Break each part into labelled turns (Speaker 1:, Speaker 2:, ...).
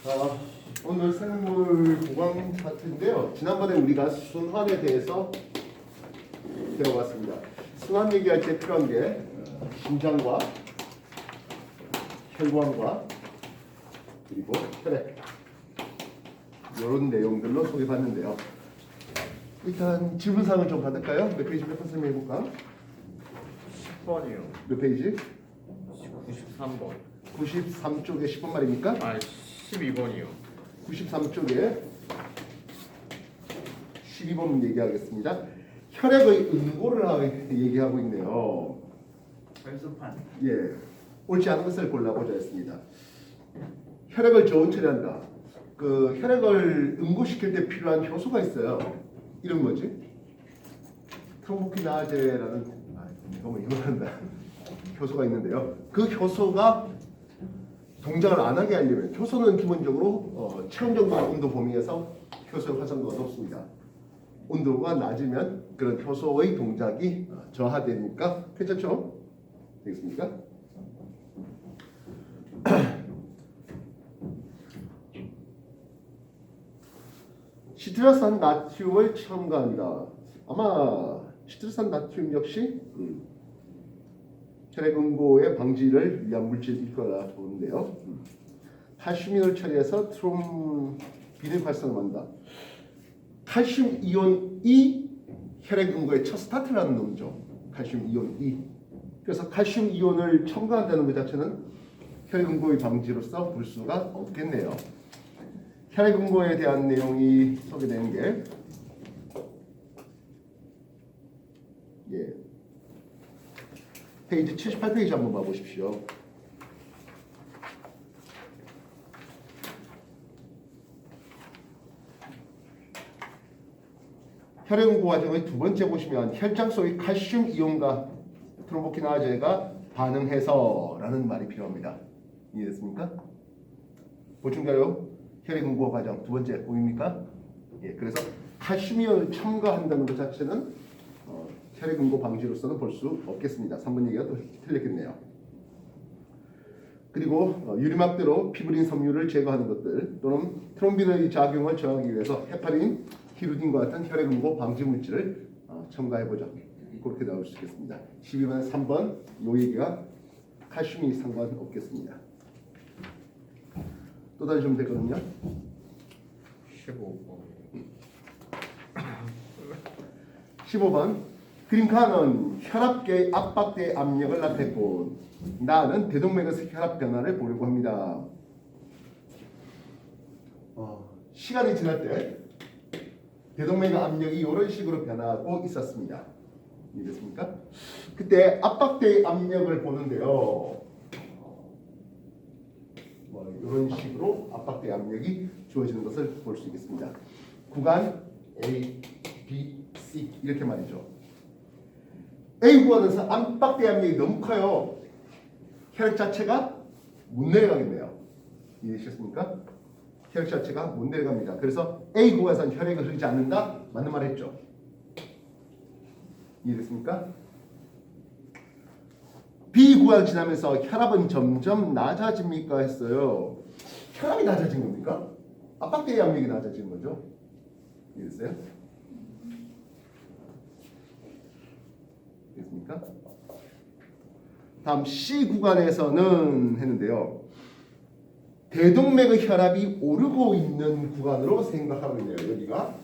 Speaker 1: 자, 오늘 생물 보강 파트인데요. 지난번에 우리가 순환에 대해서 배워봤습니다. 순환 얘기할 때 필요한 게 심장과 혈관과 그리고 혈액 이런 내용들로 소개받는데요. 일단 질문사항을 좀 받을까요? 몇 페이지 몇 번 설명해볼까?
Speaker 2: 10번이요.
Speaker 1: 몇 페이지?
Speaker 2: 93번.
Speaker 1: 93쪽에 10번 말입니까?
Speaker 2: 아, 12번이요.
Speaker 1: 93쪽에 12번 얘기하겠습니다. 혈액의 응고를 얘기하고 있네요.
Speaker 2: 연습판.
Speaker 1: 예, 옳지 않은 것을 골라보자 했습니다. 혈액을 저온 처리한다. 그 혈액을 응고시킬 때 필요한 효소가 있어요. 이름 뭐지? 트롬보키나제라는 너무 이거한다. 효소가 있는데요. 그 효소가 동작을 안 하게 하려면 효소는 기본적으로 체온 정도의 온도 범위에서 효소의 활성도가 높습니다. 온도가 낮으면 그런 효소의 동작이 저하되니까 괜찮죠? 되겠습니까? 시트라산 나트륨을 첨가한다. 아마 시트라산 나트륨 역시 혈액 응고의 방지를 위한 물질일 거라 보는데요. 칼슘이온을 처리해서 트롬빈을 활성화한다. 칼슘 이온이 혈액 응고의 첫 스타트를 하는 놈이죠. 칼슘 이온이. 그래서 칼슘 이온을 첨가한다는 것 자체는 혈액 응고의 방지로서 볼 수가 없겠네요. 혈액 응고에 대한 내용이 소개되는 게 페이지 78페이지 한번 봐보십시오. 혈액 응고 과정의 두 번째 보시면 혈장 속의 칼슘 이온과 트롬보키나제가 반응해서라는 말이 필요합니다. 이해됐습니까? 보충자료 혈액 응고 과정 두 번째 보입니까? 예, 그래서 칼슘 이온을 첨가한다는 것 자체는 혈액 응고 방지로서는 볼 수 없겠습니다. 3번 얘기가 또 틀렸겠네요. 그리고 유리막대로 피브린 섬유를 제거하는 것들 또는 트롬빈의 작용을 저하기 위해서 헤파린, 히루딘과 같은 혈액 응고 방지 물질을 첨가해보자. 그렇게 나올 수 있겠습니다. 12번, 3번 이 얘기가 칼슘이 상관없겠습니다. 또 다시 좀 되거든요. 15번 그림카는 혈압계의 압박대 압력을 나타냈고 나는 대동맥에서 혈압 변화를 보려고 합니다. 시간이 지날 때 대동맥 압력이 이런 식으로 변하고 있었습니다. 이해됐습니까? 그때 압박대의 압력을 보는데요. 이런 식으로 압박대 압력이 주어지는 것을 볼 수 있겠습니다. 구간 A, B, C 이렇게 말이죠. A 구간에서 압박대 압력이 너무 커요. 혈액 자체가 못 내려가겠네요. 이해되셨습니까? 혈액 자체가 못 내려갑니다. 그래서 A 구간에서는 혈액이 흐르지 않는다. 맞는 말 했죠. 이해됐습니까? B 구간 지나면서 혈압은 점점 낮아집니까 했어요. 혈압이 낮아진 겁니까? 압박대의 압력이 낮아진 거죠. 이해됐어요? 됐습니까? 다음 C 구간에서는 했는데요. 대동맥의 혈압이 오르고 있는 구간으로 생각하고 있네요. 여기가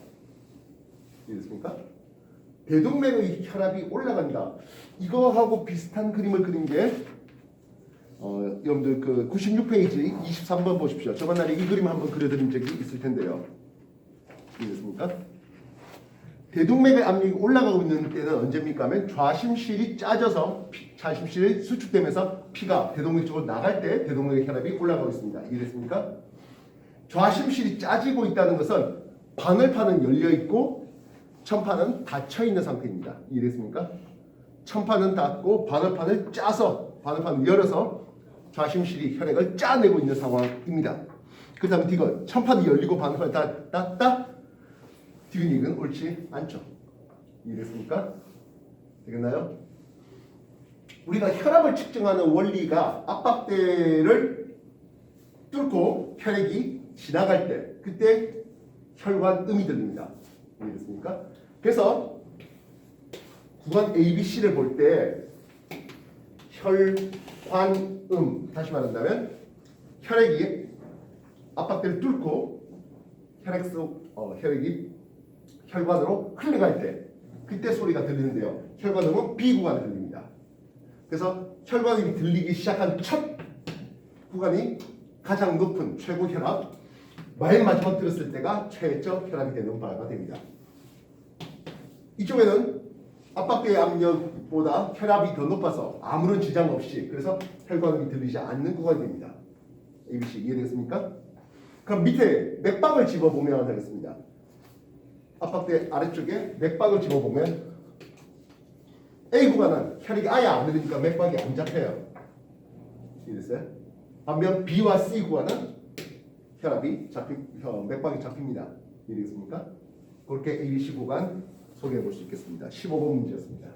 Speaker 1: 이해됐습니까? 대동맥의 혈압이 올라간다. 이거하고 비슷한 그림을 그린 게 여러분들 그 96페이지 23번 보십시오. 저번 날에 이 그림 한번 그려드린 적이 있을 텐데요. 이해됐습니까? 대동맥의 압력이 올라가고 있는 때는 언제입니까? 하면 좌심실이 짜져서 좌심실이 수축되면서 피가 대동맥 쪽으로 나갈 때 대동맥의 혈압이 올라가고 있습니다. 이해됐습니까? 좌심실이 짜지고 있다는 것은 방울판은 열려 있고 천판은 닫혀 있는 상태입니다. 이해됐습니까? 천판은 닫고 방울판을 짜서 방울판을 열어서 좌심실이 혈액을 짜내고 있는 상황입니다. 그렇다면 이거 천판이 열리고 방울판이 닫다 디귿은 옳지 않죠. 이해됐습니까? 되겠나요? 우리가 혈압을 측정하는 원리가 압박대를 뚫고 혈액이 지나갈 때 그때 혈관음이 들립니다. 이해됐습니까? 그래서 구간 ABC를 볼 때 혈관음, 다시 말한다면 혈액이 압박대를 뚫고 혈액이 혈관으로 흘러갈 때 그때 소리가 들리는데요. 혈관음은 B 구간에 들립니다. 그래서 혈관음이 들리기 시작한 첫 구간이 가장 높은 최고 혈압, 맨 마지막 들었을 때가 최저 혈압이 되는 바가 됩니다. 이쪽에는 압박대의 압력보다 혈압이 더 높아서 아무런 지장 없이 그래서 혈관음이 들리지 않는 구간이 됩니다. ABC 이해됐습니까? 그럼 밑에 맥박을 집어보면 되겠습니다. 압박대 아래쪽에 맥박을 집어보면 A 구간은 혈액이 아예 안 흐르니까 맥박이 안 잡혀요. 이해됐어요? 반면 B와 C 구간은 맥박이 잡힙니다. 이해되겠습니까? 그렇게 ABC 구간 소개해 볼 수 있겠습니다. 15번 문제였습니다.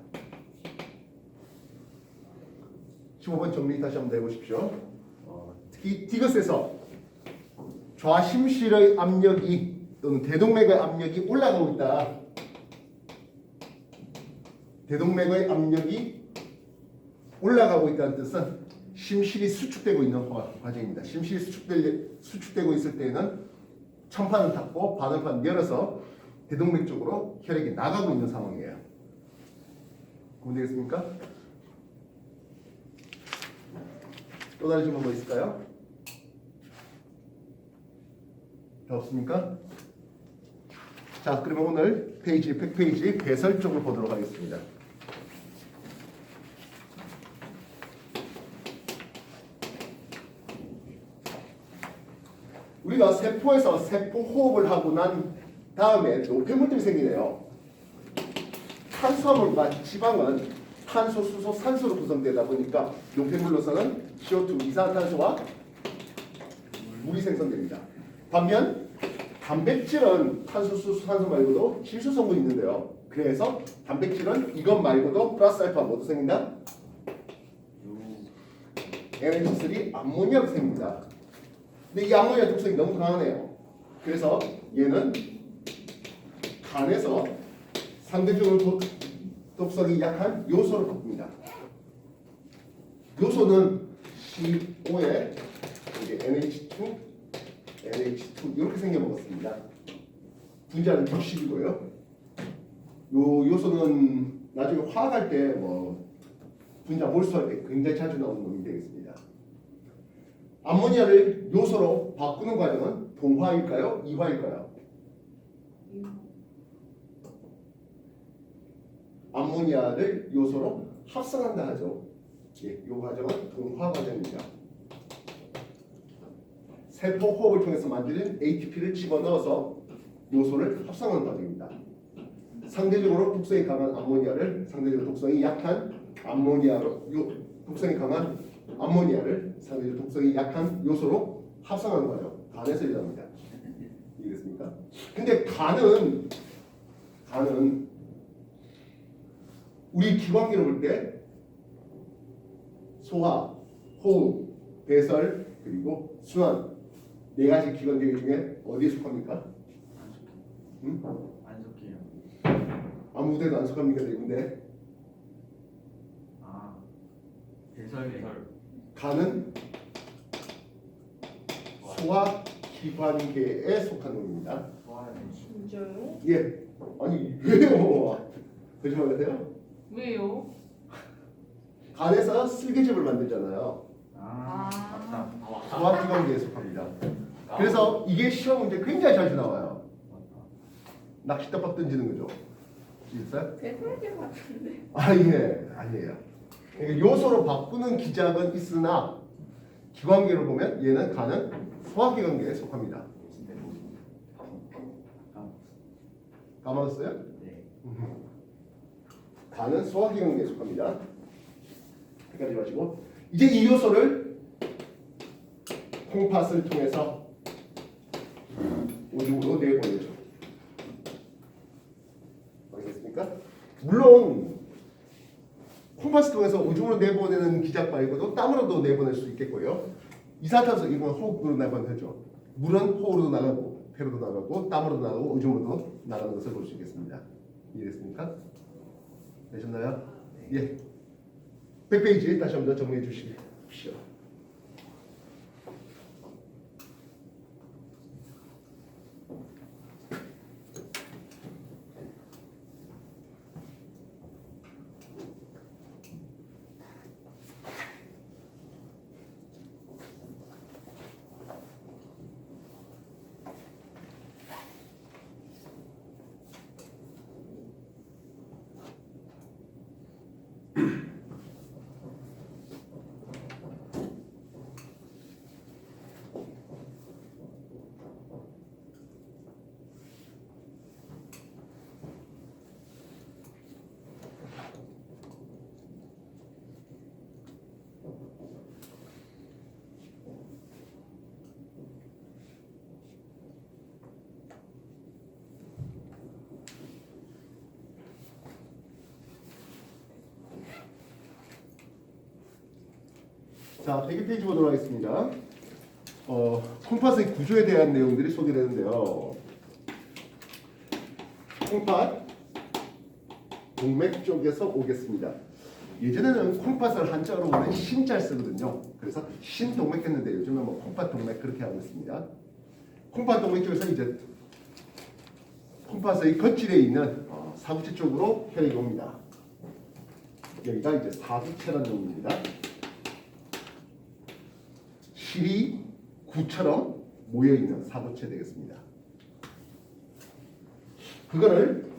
Speaker 1: 15번 정리 다시 한번 해보십시오. 특히 디귿에서 좌심실의 압력이 또는 대동맥의 압력이 올라가고 있다. 대동맥의 압력이 올라가고 있다는 뜻은 심실이 수축되고 있는 과정입니다. 심실이 수축되고 있을 때에는 천판을 닫고 바늘판 열어서 대동맥 쪽으로 혈액이 나가고 있는 상황이에요. 구분되겠습니까? 또 다른 질문 뭐 있을까요? 더 없습니까? 자, 그러면 오늘 페이지 100페이지 배설 쪽을 보도록 하겠습니다. 우리가 세포에서 세포 호흡을 하고 난 다음에 노폐물들이 생기네요. 탄수화물과 지방은 탄소, 수소, 산소로 구성되다 보니까 노폐물로서는 CO2, 이산화탄소와 물이 생성됩니다. 반면 단백질은 탄소, 수소, 산소 말고도 질소 성분이 있는데요. 그래서 단백질은 이것 말고도 플러스 알파 모두 생긴다. NH3 암모니아가 생깁니다. 근데 이 암모니아 독성이 너무 강하네요. 그래서 얘는 간에서 상대적으로 독성이 약한 요소를 바꿉니다. 요소는 CO2에 NH2 이렇게 생겨 먹었습니다. 분자는 60이고요. 요 요소는 나중에 화학할 때 분자 몰수할 때 굉장히 자주 나오는 놈이 되겠습니다. 암모니아를 요소로 바꾸는 과정은 동화일까요? 이화일까요? 암모니아를 요소로 합성한다 하죠. 이 과정은 동화 과정입니다. 세포 호흡을 통해서 만드는 ATP를 집어넣어서 요소를 합성하는 과정입니다. 상대적으로 독성이 강한 암모니아를 상대적으로 독성이 약한 암모니아로 독성이 강한 암모니아를 상대적으로 독성이 약한 요소로 합성하는 과정. 간에서 일어납니다. 이해됐습니까? 근데 간은 우리 기관계로 볼 때 소화, 호흡, 배설 그리고 순환 네 가지 기관계 중에 어디에 속합니까? 응?
Speaker 2: 안 속해요.
Speaker 1: 아무 데도 안 속합니까? 근데
Speaker 2: 배설.
Speaker 1: 간은 소화 기관계에 속한 놈입니다.
Speaker 3: 진짜요?
Speaker 1: 예. 아니 왜요? 거짓말 같아요?
Speaker 3: 왜요?
Speaker 1: 간에서 쓸개즙을 만들잖아요.
Speaker 2: 맞다.
Speaker 1: 소화 기관계에 속합니다. 그래서 이게 시험 문제 굉장히 자주 나와요. 낚싯대밥 던지는 거죠. 있어요?
Speaker 3: 배설계 같은데.
Speaker 1: 예, 아니에요. 그러니까 요소로 바꾸는 기작은 있으나 기관계로 보면 얘는 간은 소화기관계에 속합니다. 까먹었어요?
Speaker 2: 네.
Speaker 1: 간은 소화기관계에 속합니다. 헷갈리지 마시고 이제 이 요소를 콩팥을 통해서 오줌으로 내보내죠. 알겠습니까? 물론 콩팥을 통해서 오줌으로 내보내는 기작 말고도 땀으로도 내보낼 수 있겠고요. 이산화탄소 이건 호흡으로 내보내죠. 물은 호우로도 나가고 폐로도 나가고 땀으로도 나가고 오줌으로도 나가는 것을 볼 수 있겠습니다. 이해됐습니까? 되셨나요? 예. 100페이지 다시 한번 정리해 주십시오. 자, 100페이지 보도록 하겠습니다. 콩팥의 구조에 대한 내용들이 소개되는데요. 콩팥 동맥 쪽에서 오겠습니다. 예전에는 콩팥을 한자로 보면 신자를 쓰거든요. 그래서 신동맥 했는데 요즘은 뭐 콩팥 동맥 그렇게 하고 있습니다. 콩팥 동맥 쪽에서 이제 콩팥의 겉질에 있는 사구체 쪽으로 혈액이 옵니다. 여기가 이제 사구체라는 놈입니다. 실이 구처럼 모여있는 사구체 되겠습니다. 그거를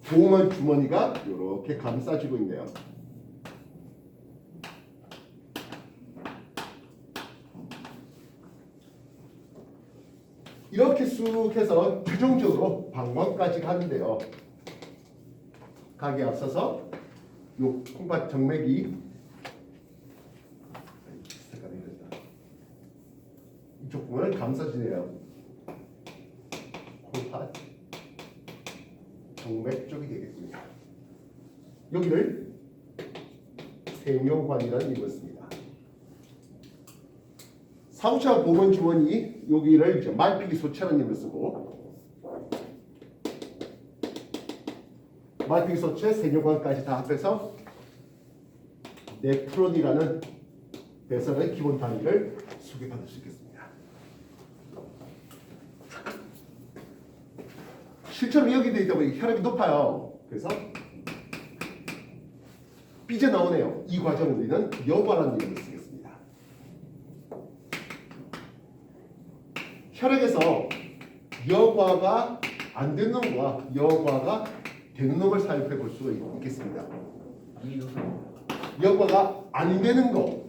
Speaker 1: 보호막 주머니가 이렇게 감싸주고 있네요. 이렇게 쑥 해서 최종적으로 방광까지 가는데요. 가기에 앞서서 요 콩팥 정맥이 이쪽 부분을 감싸주네요. 콩팥 정맥 쪽이 되겠습니다. 여기를 세묘관이라는 이름을 씁니다. 사후차 보건 주머니 여기를 이제 말피기 소체라는 이름을 쓰고 말피기 소체 세묘관까지 다 합해서 네프론이라는 배설의 기본 단위를 소개받을 수 있겠습니다. 실처럼 여기 되어 있다 보니 혈압이 높아요. 그래서 삐져나오네요. 이 과정을 우리는 여과라는 이름을 쓰겠습니다. 혈액에서 여과가 안 되는 놈과 여과가 되는 놈을 살펴볼 수 있겠습니다. 여과가 안 되는 거,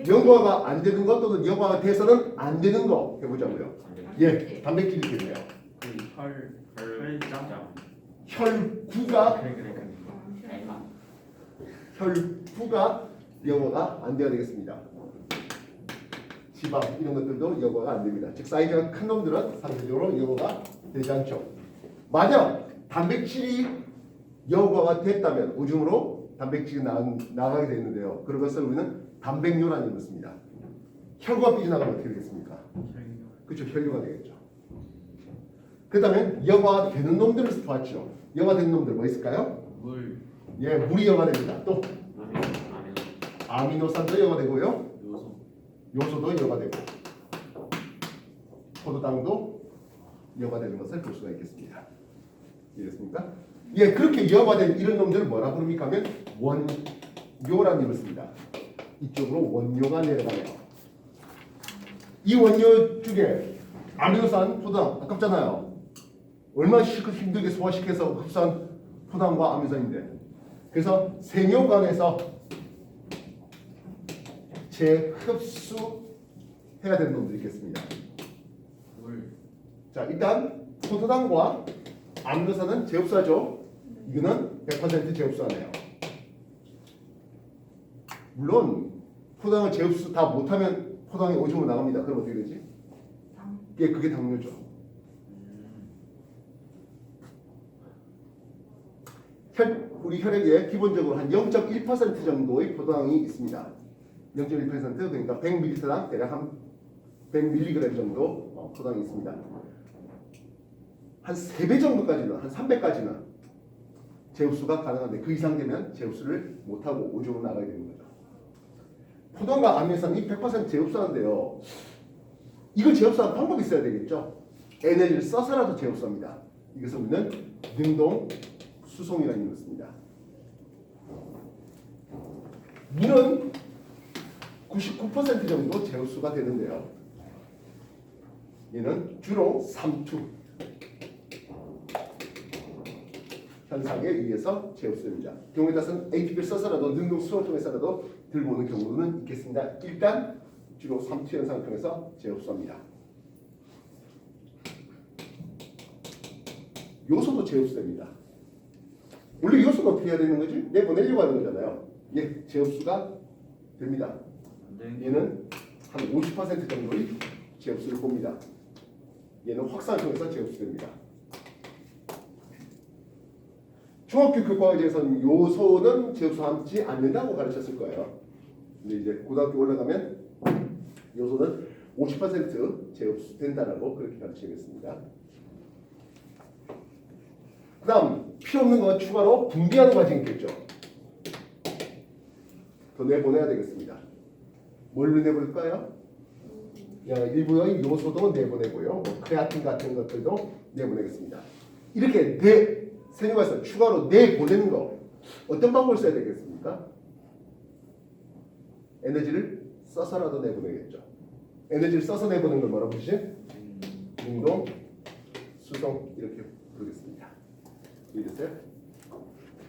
Speaker 1: 여과가 안 되는 것 또는 여과가 돼서는 안 되는 거 해보자고요. 예, 단백질이 되네요. 혈구가 혈구가 여과가 안 되어야 되겠습니다. 지방 이런 것들도 여과가 안 됩니다. 즉 사이즈가 큰 놈들은 상대적으로 여과가 되지 않죠. 만약 단백질이 여과가 됐다면 오줌으로 단백질이 나가게 되는데요. 그런 것을 우리는 단백뇨라는 이름을 씁니다. 혈구가 삐져나가면 어떻게 되겠습니까? 그렇죠. 혈류가 되겠죠. 그 다음에 여과가 되는 놈들을 봤죠. 여과 되는 놈들 뭐 있을까요?
Speaker 2: 물,
Speaker 1: 예, 물이 여과 됩니다. 또 아미노산도 여과 되고요. 요소도 여과 되고 포도당도 여과 되는 것을 볼 수가 있겠습니다. 이해됐습니까? 예, 그렇게 여과된 이런 놈들을 뭐라 부릅니까 하면 원료라는 이름을 씁니다. 이쪽으로 원료가 내려가네요. 이 원료 중에 아미노산, 포도당 아깝잖아요. 얼마나 힘들게 소화시켜서 흡수한 포도당과 아미노산인데. 그래서 세뇨관에서 재흡수해야 되는 놈들이 있겠습니다. 자, 일단 포도당과 아미노산은 재흡수하죠. 이거는 100% 재흡수하네요. 물론 포도당을 재흡수 다 못하면 포도당이 오줌으로 나갑니다. 그럼 어떻게 되지? 예, 그게 당뇨죠. 우리 혈액에 기본적으로 한 0.1% 정도의 포도당이 있습니다. 0.1% 그러니까 100ml당 대략 한 100mg 정도 포당이 있습니다. 한 3배 정도까지는 한 300까지는 제흡수가 가능한데 그 이상 되면 제흡수를 못하고 오줌으로 나가야 되는 거죠. 포도과 아미노산이 100% 제흡수하는데요. 이걸 제흡수하는 방법이 있어야 되겠죠. 에너지를 써서라도 제흡수합니다. 이것을 우리는 능동 수송이라는 것입니다. 물은 99% 정도 제흡수가 되는데요. 얘는 주로 삼투 현상에 의해서 제흡수됩니다. 경우에 따라서는 ATP를 써서라도 능동 수송을 통해서라도 들고 오는 경우는 있겠습니다. 일단 주로 삼투 현상을 통해서 제흡수합니다. 요소도 제흡수됩니다. 원래 요소는 어떻게 해야 되는 거지? 내보내려고 하는 거잖아요. 예, 제흡수가 됩니다. 얘는 한 50% 정도의 제흡수를 봅니다. 얘는 확산을 통해서 제흡수됩니다. 중학교 교과서에서는 요소는 제흡수하지 않는다고 가르쳤을 거예요. 근데 이제 고등학교 올라가면 요소는 50% 제흡수된다라고 그렇게 가르치겠습니다. 그 다음 필요 없는 건 추가로 분비하는 과정이 있겠죠. 더 내보내야 되겠습니다. 뭘 내보낼까요? 일부의 요소도 내보내고요. 뭐 크레아틴 같은 것들도 내보내겠습니다. 이렇게 세뇨가에서 추가로 내보내는 거 어떤 방법을 써야 되겠습니까? 에너지를 써서라도 내보내겠죠. 에너지를 써서 내보내는 걸 뭐라고 부르지? 능동 수송 이렇게 부르겠습니다. 이해됐어요?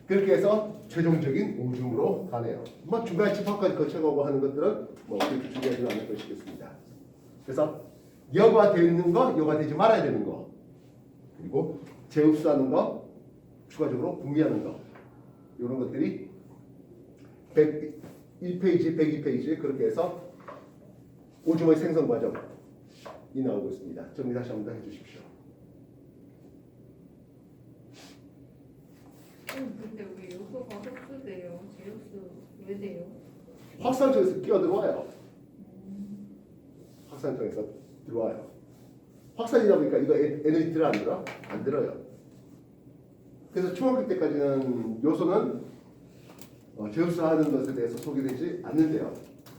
Speaker 1: 그렇게 해서 최종적인 오줌으로 가네요. 뭐 중간에 집합까지 거쳐가고 하는 것들은 뭐 그렇게 중요하지는 않을 것이겠습니다. 그래서 여가 되는 거, 여가 되지 말아야 되는 거, 그리고 제흡수하는 거, 추가적으로 분비하는 거, 이런 것들이 101페이지, 102페이지 그렇게 해서 오줌의 생성 과정이 나오고 있습니다. 정리 다시 한번 해주십시오.
Speaker 3: 근데 왜 요소가 흡수돼요? 제흡수 왜 돼요?
Speaker 1: 확산통에서 끼어들어와요. 확산통에서 들어와요. 확산이다 보니까 이거 에너지 들어 안 들어? 안 들어요. 그래서 중학교 때까지는 요소는 제흡수하는 것에 대해서 소개되지 않는데요.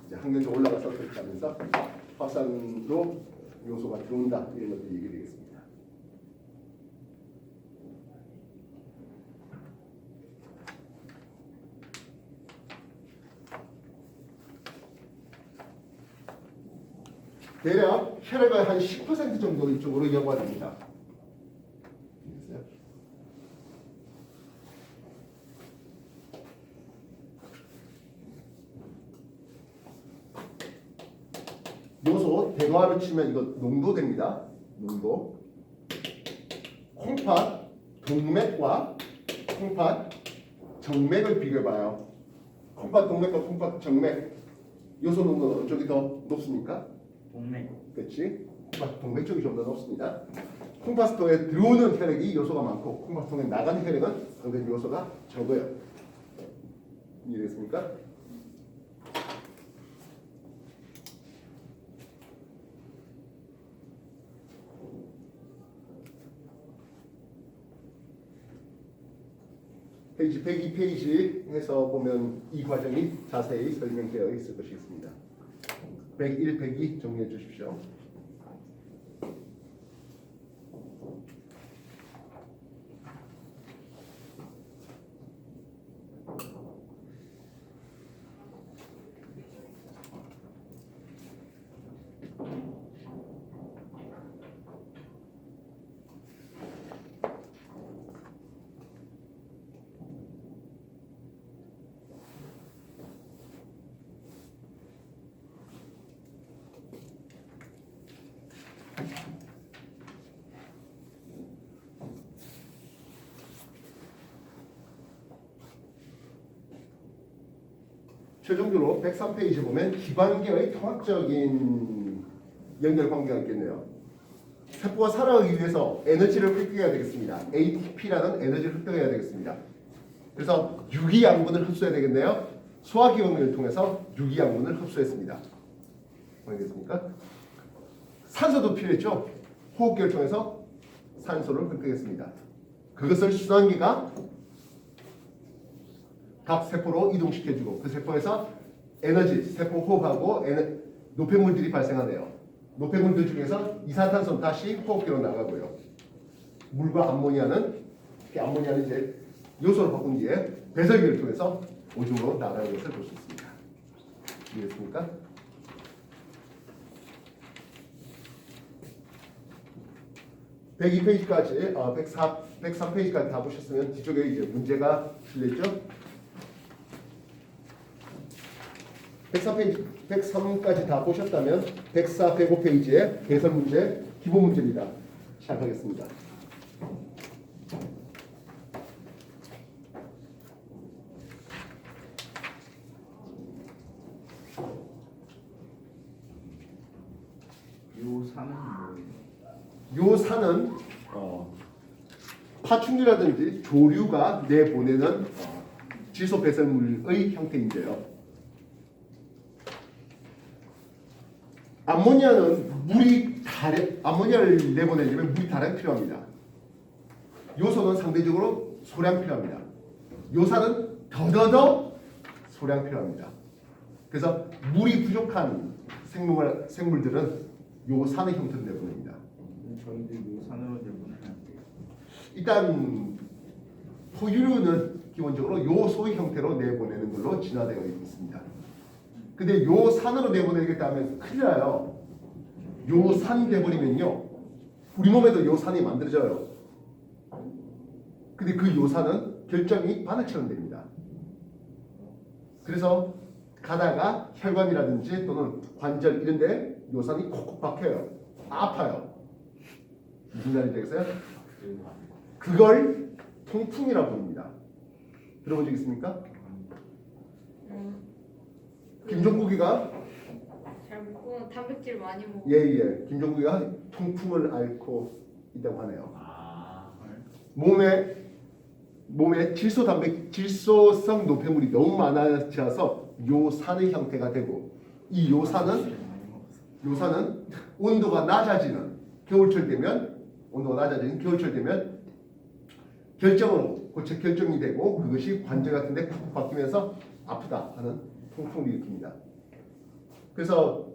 Speaker 1: 이제 학년이 올라가서 그렇게 하면서 확산으로 요소가 들어온다 이런 것들이 얘기되겠습니다. 대략 혈액의 한 10% 정도 이쪽으로 이용가 됩니다. 요소 대괄호 치면 이거 농도 됩니다. 농도. 콩팥 동맥과 콩팥 정맥을 비교해봐요. 콩팥 동맥과 콩팥 정맥 요소 농도는 어느 쪽이 더 높습니까?
Speaker 2: 동맥.
Speaker 1: 그렇지? 콩팥 동맥 쪽이 좀 더 높습니다. 콩팥스토에 들어오는 혈액이 요소가 많고 콩팥통에 나가는 혈액은 상당히 요소가 적어요. 이해됐습니까? 페이지 102페이지 해서 보면 이 과정이 자세히 설명되어 있을 것이겠습니다. 101, 102 정리해 주십시오. 최종적으로 103페이지 보면 기관계의 통합적인 연결 관계가 있겠네요. 세포가 살아가기 위해서 에너지를 획득해야 되겠습니다. ATP라는 에너지를 획득해야 되겠습니다. 그래서 유기양분을 흡수해야 되겠네요. 소화기관을 통해서 유기양분을 흡수했습니다. 알겠습니까? 산소도 필요했죠. 호흡기를 통해서 산소를 흡수했습니다. 그것을 순환기가 각 세포로 이동시켜주고 그 세포에서 에너지, 세포 호흡하고 노폐물들이 발생하네요. 노폐물들 중에서 이산탄소는 다시 호흡기로 나가고요. 물과 암모니아는 이제 요소를 바꾼 뒤에 배설기를 통해서 오줌으로 나가는 것을 볼 수 있습니다. 이해했습니까? (102페이지까지) 103페이지까지 다 보셨으면 뒤쪽에 이제 문제가 실려있죠? 103페이지, 103까지 다 보셨다면 104, 105페이지에 개설 문제, 기본 문제입니다. 시작하겠습니다.
Speaker 2: 요산은 뭐예요?
Speaker 1: 요산은 파충류라든지 조류가 내보내는 질소 배설물의 형태인데요. 암모니아는 암모니아를 내보내려면 물이 다량 필요합니다. 요소는 상대적으로 소량 필요합니다. 요산은 더더더 소량 필요합니다. 그래서 물이 부족한 생물들은 요산의 형태로 내보냅니다.
Speaker 2: 저희들 요산으로 내보내면 안 돼요.
Speaker 1: 일단 포유류는 기본적으로 요소의 형태로 내보내는 걸로 진화되어 있습니다. 근데 요산으로 내보내겠다 하면 큰일 나요. 요산 돼버리면요, 우리 몸에도 요산이 만들어져요. 근데 그 요산은 결정이 바늘처럼 됩니다. 그래서 가다가 혈관이라든지 또는 관절 이런 데 요산이 콕콕 박혀요. 아파요. 무슨 말인지 되겠어요? 그걸 통풍이라고 부릅니다. 들어본 적 있습니까? 김종국이가
Speaker 3: 잘 먹고 단백질 많이 먹어.
Speaker 1: 예예 김종국이가 통풍을 앓고 있다고 하네요.
Speaker 2: 아,
Speaker 1: 몸에 질소성 노폐물이 너무 많아져서 요산의 형태가 되고, 이 요산은 온도가 낮아지는 겨울철 되면 결정으로 고체 결정이 되고 그것이 관절 같은데 쿡쿡 바뀌면서 아프다 하는 통풍을 일으킵니다. 그래서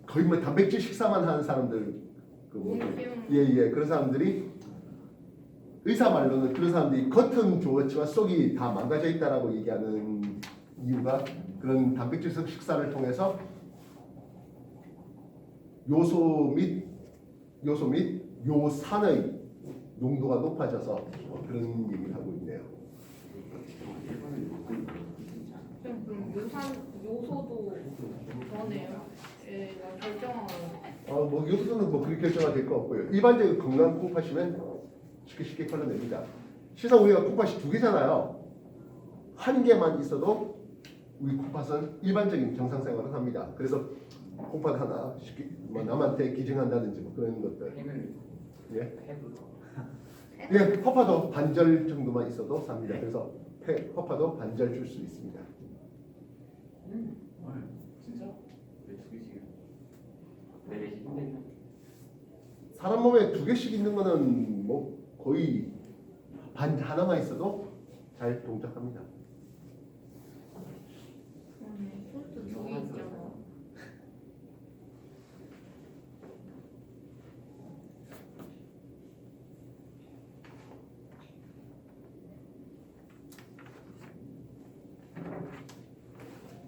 Speaker 1: 거의 단백질 식사만 하는 사람들 그런 사람들이 의사 말로는 그런 사람들이 겉은 좋았지만 속이 다 망가져 있다라고 얘기하는 이유가 그런 단백질성 식사를 통해서 요소 및 요산의 농도가 높아져서 그런 얘기를 하고 있네요.
Speaker 3: 그럼 요소도 그러네요. 예, 결정하는.
Speaker 1: 요소는 그렇게 결정화 될 거 없고요. 일반적인 건강 콩팥이면 쉽게 걸러냅니다. 실상 우리가 콩팥이 두 개잖아요. 한 개만 있어도 우리 콩팥은 일반적인 정상 생활을 합니다. 그래서 콩팥 하나 쉽게 남한테 기증한다든지 그런 것들. 예. 예, 퍼파도 반절 정도만 있어도 삽니다. 그래서 퍼파도 반절 줄 수 있습니다.
Speaker 2: 진짜? 왜 두 개씩이요? 네 개씩 힘들나?
Speaker 1: 사람 몸에 두 개씩 있는 거는 거의 하나만 있어도 잘 동작합니다.
Speaker 3: 그것도 두개 있잖아.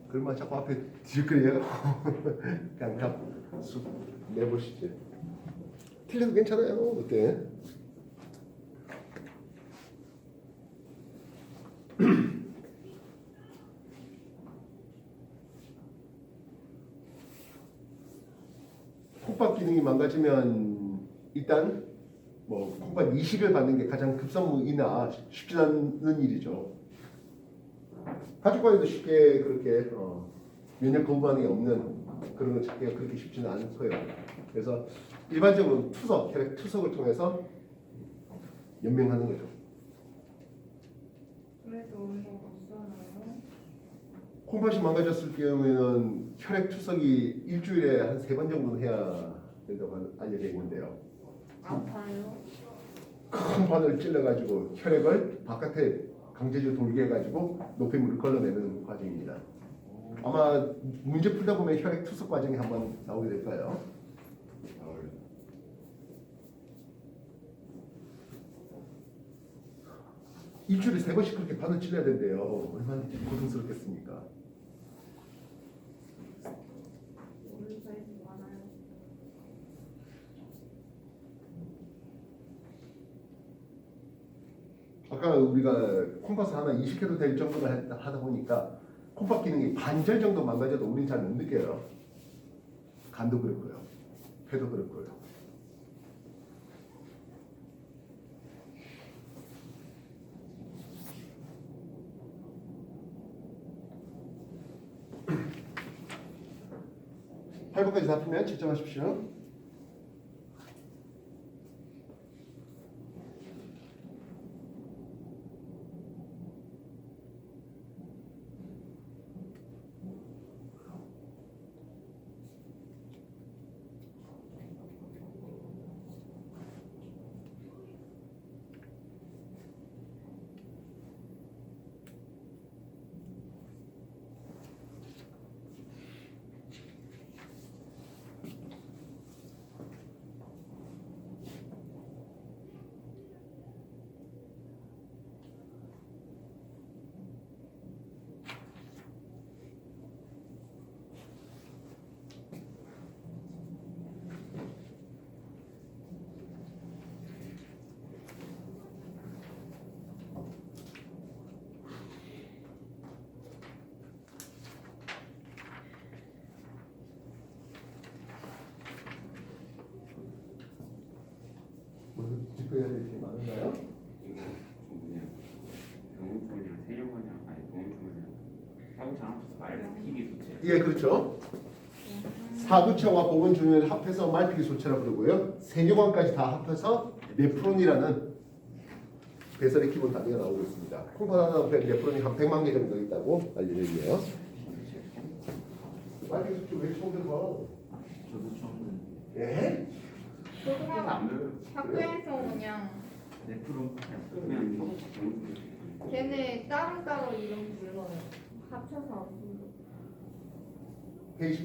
Speaker 1: 그러면 자꾸 앞에 뒤적거려요. 그냥 다 내보시죠. 틀려도 괜찮아요. 어때? 콩팥 기능이 망가지면 일단 콩팥 이식을 받는 게 가장 급선무이나 쉽지 않은 일이죠. 가족 간에도 쉽게 그렇게 면역 거부 반응이 없는 그런 걸 찾기가 그렇게 쉽지는 않고요. 그래서 일반적으로 혈액 투석을 통해서 연명하는 거죠.
Speaker 3: 그래서 얼마 없잖아요.
Speaker 1: 콩팥이 망가졌을 경우에는 혈액 투석이 일주일에 한 3번 정도는 해야 된다고 알려져 있는데요.
Speaker 3: 아파요?
Speaker 1: 큰 바늘 찔러가지고 혈액을 바깥에 강제적으로 돌게 해가지고 노폐물을 걸러내는 과정입니다. 아마 문제 풀다 보면 혈액 투석 과정이 한번 나오게 될 거예요. 일주일에 3번씩 그렇게 바늘 찔러야 된대요. 얼마나 고통스럽겠습니까?
Speaker 3: 우리 사이즈 많아요.
Speaker 1: 아까 우리가 콩팥을 하나 이식해도 될 정도로 하다 보니까 콩팥 기능이 반절 정도 망가져도 우리는 잘 못 느껴요. 간도 그렇고요. 폐도 그렇고요. 팔번까지 다 풀면 채점하십시오. 오늘 짚어야 될 게 많은가요?
Speaker 2: 이거 좀 그냥 병원품이랑 세려고냐 아니 병원품이랑 사고차 합쳐서 말피기 소체.
Speaker 1: 예, 그렇죠. 사구체와 보건중을 합해서 말피기 소체라고 부르고요. 세뇨관까지 다 합해서 네프론이라는 배설의 기본 단위가 나오고 있습니다. 콩팥 하나 앞에 네프론이 한 100만 개 정도 있다고 알려져 있네요. 말피기 소체 왜 처음 들어?
Speaker 2: 저도 처음
Speaker 1: 예?
Speaker 3: 저도
Speaker 2: 듣는 안 배워요.
Speaker 3: 학교에서 그냥
Speaker 2: 네프로 그냥 병원품.
Speaker 3: 걔네 따로따로 이름 불러요. 합쳐서 안 불러.
Speaker 1: 페이지